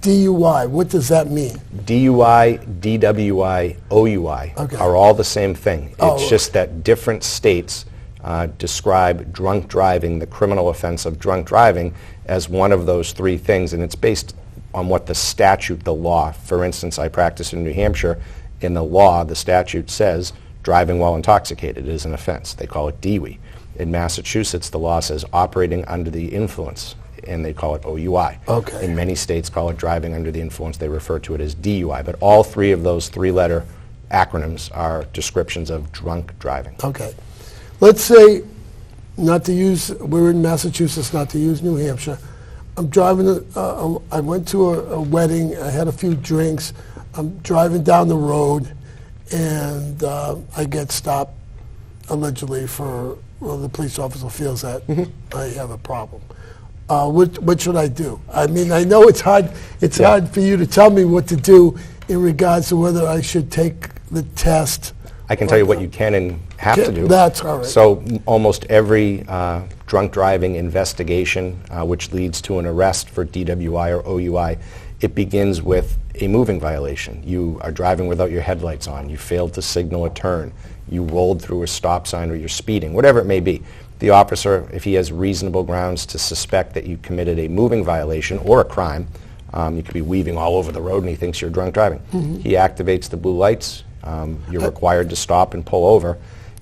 DUI, what does that mean? DUI, DWI, OUI are all the same thing. It's just that different states describe drunk driving, the criminal offense of drunk driving, as one of those three things, and it's based on what the statute, the law. For instance, I practice in New Hampshire. In the law, the statute says driving while intoxicated is an offense. They call it DWI. In Massachusetts, the law says operating under the influence, and they call it OUI. Okay. In many states call it driving under the influence. They refer to it as DUI. But all three of those three-letter acronyms are descriptions of drunk driving. Okay. Let's say, not to use, we're in Massachusetts, not to use New Hampshire. I'm driving, I went to a wedding, I had a few drinks, I'm driving down the road, and I get stopped, allegedly, for, well, the police officer feels that I have a problem. What should I do? I mean, I know it's hard for you to tell me what to do in regards to whether I should take the test. I can tell you what you can and have to do. That's all right. So almost every drunk driving investigation, which leads to an arrest for DWI or OUI, it begins with a moving violation. You are driving without your headlights on. You failed to signal a turn. You rolled through a stop sign, or you're speeding, whatever it may be. The officer, if he has reasonable grounds to suspect that you committed a moving violation or a crime, you could be weaving all over the road and he thinks you're drunk driving. He activates the blue lights. You're required to stop and pull over.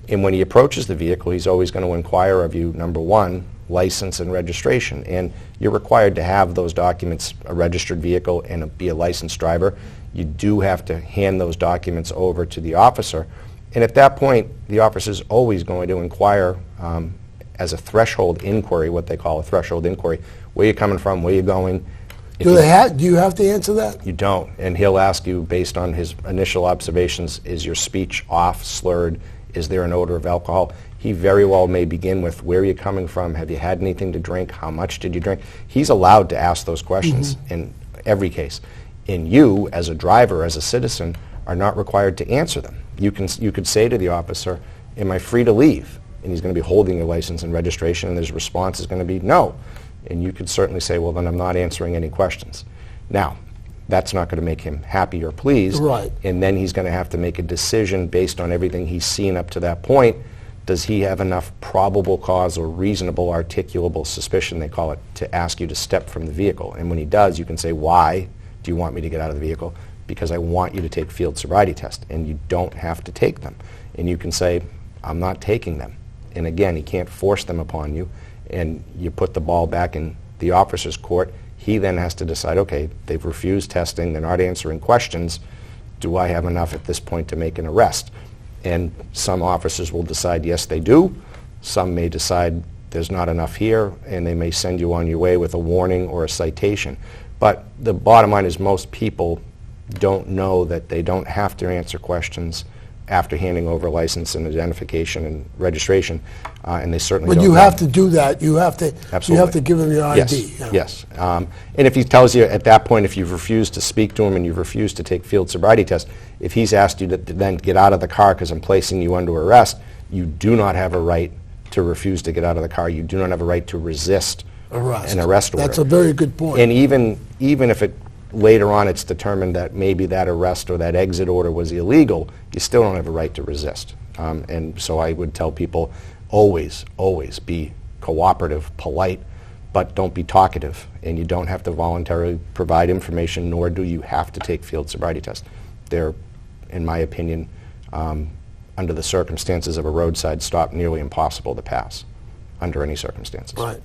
And when he approaches the vehicle, he's always going to inquire of you, number one, license and registration. And you're required to have those documents, a registered vehicle and be a licensed driver. You do have to hand those documents over to the officer. And at that point, the officer is always going to inquire as a threshold inquiry, what they call a threshold inquiry. Where you coming from? Where you going? Do you have to answer that? You don't. And he'll ask you, based on his initial observations, is your speech off, slurred? Is there an odor of alcohol? He very well may begin with, where are you coming from? Have you had anything to drink? How much did you drink? He's allowed to ask those questions in every case. And you, as a driver, as a citizen, are not required to answer them. You could say to the officer, am I free to leave? And he's going to be holding your license and registration, and his response is going to be no. And you could certainly say, well, then I'm not answering any questions. Now, that's not going to make him happy or pleased. Right. And then he's going to have to make a decision based on everything he's seen up to that point. Does he have enough probable cause or reasonable articulable suspicion, they call it, to ask you to step from the vehicle? And when he does, you can say, why do you want me to get out of the vehicle? Because I want you to take field sobriety tests, and you don't have to take them. And you can say, I'm not taking them. And again, he can't force them upon you, and you put the ball back in the officer's court. He then has to decide, okay, they've refused testing, they're not answering questions. Do I have enough at this point to make an arrest? And some officers will decide, yes, they do. Some may decide there's not enough here, and they may send you on your way with a warning or a citation. But the bottom line is most people don't know that they don't have to answer questions after handing over license and identification and registration, and they certainly don't. But you have to do that. You have to. Absolutely. You have to give him your ID. Yes. Yeah. Yes. And if he tells you at that point, if you've refused to speak to him and you've refused to take field sobriety tests, if he's asked you to then get out of the car because I'm placing you under arrest, you do not have a right to refuse to get out of the car. You do not have a right to resist an arrest order. That's a very good point. And even if it later on it's determined that maybe that arrest or that exit order was illegal, you still don't have a right to resist. And so I would tell people, always, always be cooperative, polite, but don't be talkative. And you don't have to voluntarily provide information, nor do you have to take field sobriety tests. They're, in my opinion, under the circumstances of a roadside stop, nearly impossible to pass under any circumstances. Right.